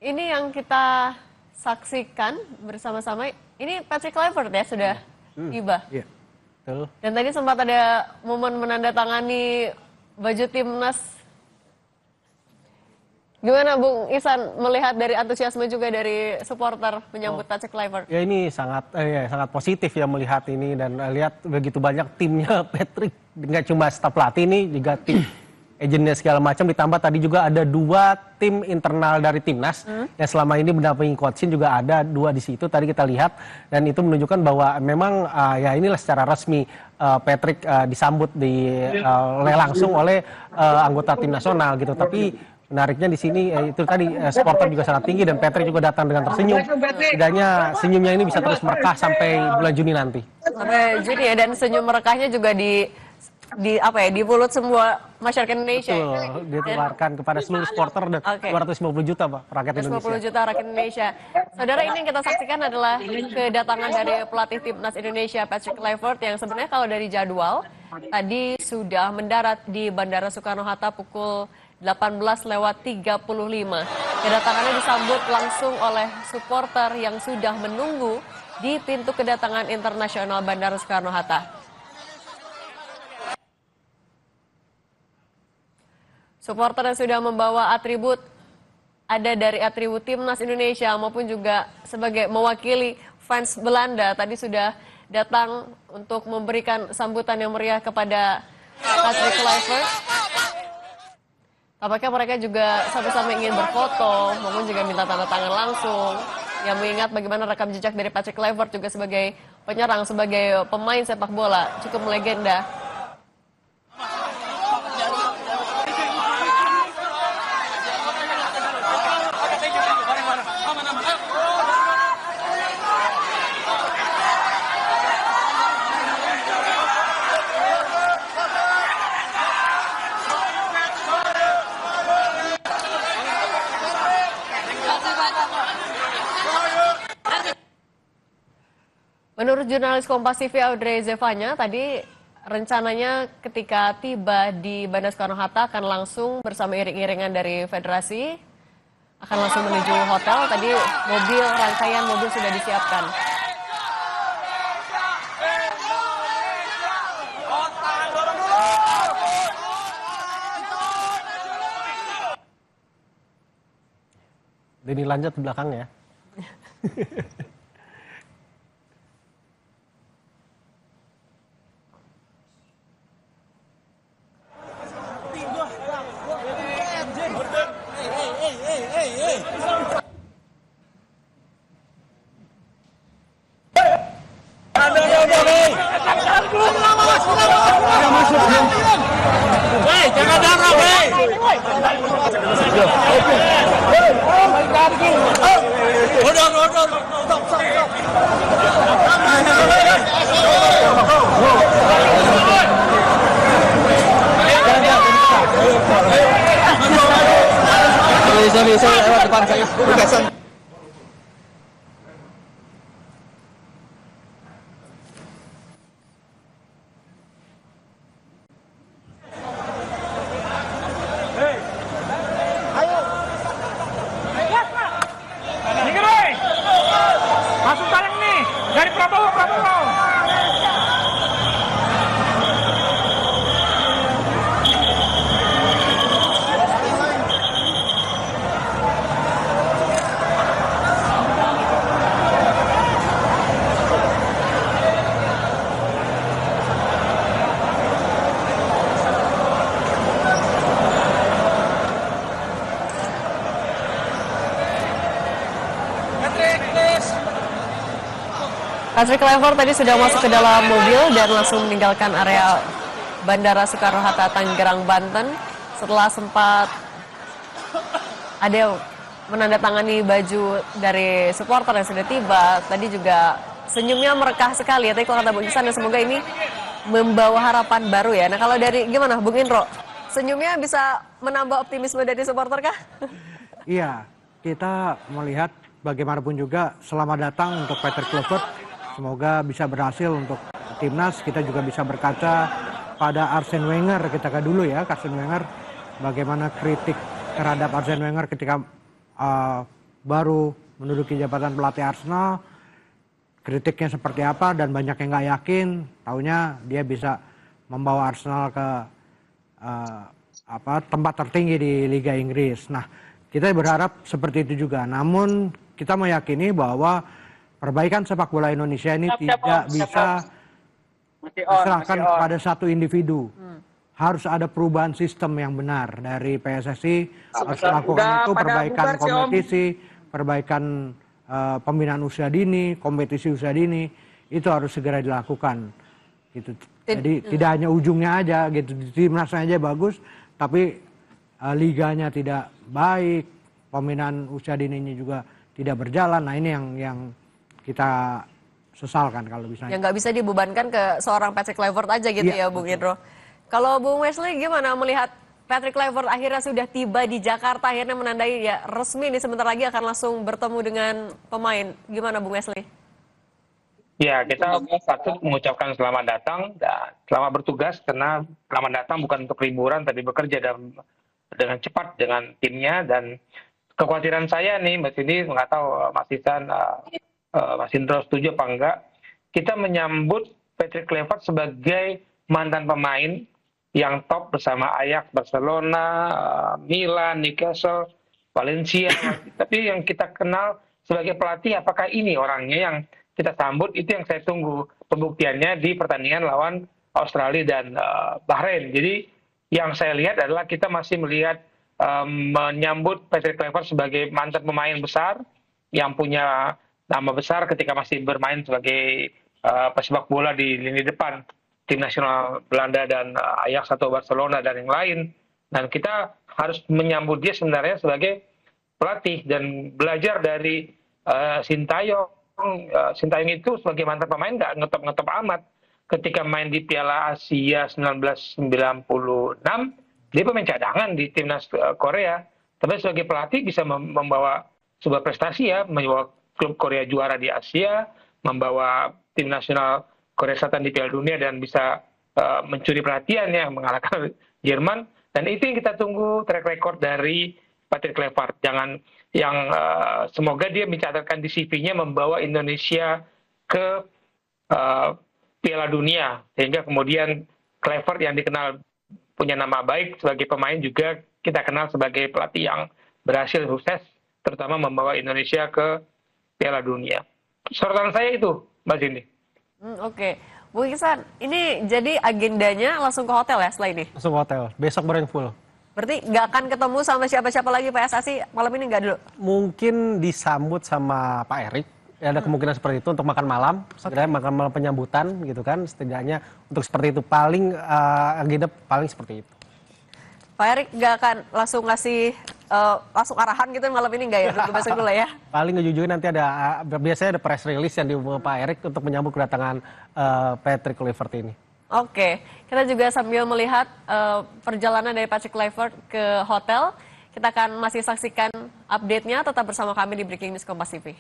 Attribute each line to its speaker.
Speaker 1: ini yang kita saksikan bersama-sama, ini Patrick Kluivert ya sudah tiba.
Speaker 2: Iya, betul.
Speaker 1: Dan tadi sempat ada momen menandatangani baju timnas. Gimana Bung Ihsan melihat dari antusiasme juga dari supporter menyambut Patrick Kluivert?
Speaker 2: Ya ini sangat positif ya melihat ini dan lihat begitu banyak timnya Patrick, nggak cuma staf pelatih ini juga tim agennya segala macam, ditambah tadi juga ada 2 tim internal dari timnas yang selama ini mendampingi coachin juga ada 2 di situ tadi kita lihat, dan itu menunjukkan bahwa memang ya inilah secara resmi Patrick disambut langsung oleh anggota tim nasional gitu. Tapi menariknya di sini itu tadi supporter juga sangat tinggi dan Patrick juga datang dengan tersenyum. Setidaknya senyumnya ini bisa terus merekah sampai bulan Juni nanti.
Speaker 1: Sampai Juni ya, dan senyum merekahnya juga di mulut semua masyarakat Indonesia.
Speaker 2: Betul, ditularkan kepada seluruh supporter dan 250 juta Pak rakyat Indonesia.
Speaker 1: 250 juta rakyat Indonesia. Saudara, ini yang kita saksikan adalah kedatangan dari pelatih timnas Indonesia Patrick Kluivert yang sebenarnya kalau dari jadwal tadi sudah mendarat di Bandara Soekarno-Hatta pukul 18:35. Kedatangannya disambut langsung oleh supporter yang sudah menunggu di pintu kedatangan internasional Bandara Soekarno-Hatta. Supporter yang sudah membawa atribut, ada dari atribut timnas Indonesia maupun juga sebagai mewakili fans Belanda, tadi sudah datang untuk memberikan sambutan yang meriah kepada Patrick Kluivert. Tampaknya mereka juga sama-sama ingin berfoto maupun juga minta tanda tangan langsung, yang mengingat bagaimana rekam jejak dari Patrick Kluivert juga sebagai penyerang, sebagai pemain sepak bola cukup melegenda. Menurut jurnalis Kompas TV Audrey Zevanya, tadi rencananya ketika tiba di Bandara Soekarno-Hatta akan langsung bersama iring-iringan dari federasi, akan langsung menuju hotel. Tadi rangkaian mobil sudah disiapkan.
Speaker 2: Denny lanjut di belakangnya.
Speaker 3: Jangan darah, weh. Odor. Sorry, lewat depan saya.
Speaker 4: Masuk talang nih dari Prabowo.
Speaker 1: Patrick Kluivert tadi sudah masuk ke dalam mobil dan langsung meninggalkan area Bandara Soekarno-Hatta Tangerang, Banten setelah sempat ada menandatangani baju dari supporter yang sudah tiba. Tadi juga senyumnya merekah sekali ya, tadi kalau kata Bung Ihsan, dan semoga ini membawa harapan baru ya. Nah, kalau dari gimana Bung Indro, senyumnya bisa menambah optimisme dari supporter kah?
Speaker 5: Iya, kita melihat bagaimanapun juga selamat datang untuk Patrick Kluivert. Semoga bisa berhasil untuk timnas. Kita juga bisa berkaca pada Arsene Wenger ketika dulu ya, Arsene Wenger, bagaimana kritik terhadap Arsene Wenger ketika baru menduduki jabatan pelatih Arsenal, kritiknya seperti apa dan banyak yang nggak yakin, taunya dia bisa membawa Arsenal ke tempat tertinggi di Liga Inggris. Nah, kita berharap seperti itu juga. Namun kita meyakini bahwa perbaikan sepak bola Indonesia ini tidak bisa diserahkan kepada satu individu. Harus ada perubahan sistem yang benar dari PSSI, harus melakukan itu perbaikan kompetisi, perbaikan pembinaan usia dini, kompetisi usia dini, itu harus segera dilakukan. Gitu. Jadi tidak hanya ujungnya aja gitu, timnasnya aja bagus, tapi liganya tidak baik, pembinaan usia dininya juga tidak berjalan. Nah ini yang kita sesalkan kalau bisa.
Speaker 1: Yang nggak bisa dibebankan ke seorang Patrick Kluivert aja gitu ya, Bung Indro. Kalau Bung Wesley gimana melihat Patrick Kluivert akhirnya sudah tiba di Jakarta, akhirnya menandai ya resmi nih sebentar lagi akan langsung bertemu dengan pemain. Gimana Bung Wesley?
Speaker 6: Ya, kita patut mengucapkan selamat datang dan selamat bertugas, karena selamat datang bukan untuk liburan tapi bekerja dengan cepat dengan timnya. Dan kekhawatiran saya nih, Mas ini nggak tahu Mas Isan, Mas Indro setuju apa enggak, kita menyambut Patrick Kluivert sebagai mantan pemain yang top bersama Ajax, Barcelona, Milan, Newcastle, Valencia. Tapi yang kita kenal sebagai pelatih, apakah ini orangnya yang kita sambut? Itu yang saya tunggu pembuktiannya di pertandingan lawan Australia dan Bahrain. Jadi yang saya lihat adalah kita masih melihat menyambut Patrick Kluivert sebagai mantan pemain besar yang punya nama besar ketika masih bermain sebagai pesepak bola di lini depan tim nasional Belanda dan Ajax atau Barcelona dan yang lain. Dan kita harus menyambut dia sebenarnya sebagai pelatih dan belajar dari Sintayong. Sintayong itu sebagai mantan pemain nggak ngetop-ngetop amat. Ketika main di Piala Asia 1996, dia pemain cadangan di timnas Korea. Tapi sebagai pelatih bisa membawa sebuah prestasi ya, membawa klub Korea juara di Asia, membawa tim nasional Korea Selatan di Piala Dunia dan bisa mencuri perhatian ya, mengalahkan Jerman. Dan itu yang kita tunggu track record dari Patrick Kluivert. Semoga dia mencatatkan di CV-nya membawa Indonesia ke Piala Dunia, sehingga kemudian Kluivert yang dikenal punya nama baik sebagai pemain juga kita kenal sebagai pelatih yang berhasil sukses, terutama membawa Indonesia ke Piala Dunia. Sorotan saya itu, Mbak Cindy.
Speaker 1: Oke. Bung Iksan, ini jadi agendanya langsung ke hotel ya setelah ini?
Speaker 2: Langsung ke hotel, besok baru yang full.
Speaker 1: Berarti nggak akan ketemu sama siapa-siapa lagi PSSI malam ini nggak dulu?
Speaker 2: Mungkin disambut sama Pak Erik, ya, ada kemungkinan seperti itu untuk makan malam, setidaknya makan malam penyambutan gitu kan, setidaknya untuk seperti itu, paling agenda paling seperti itu.
Speaker 1: Pak Erik nggak akan langsung ngasih langsung arahan gitu malam ini nggak ya? Besok dulu ya?
Speaker 2: Paling ngejujuin nanti biasanya ada press release yang diumumkan Pak Erik untuk menyambut kedatangan Patrick Kluivert ini.
Speaker 1: Oke, kita juga sambil melihat perjalanan dari Patrick Kluivert ke hotel, kita akan masih saksikan update-nya, tetap bersama kami di Breaking News Kompas TV.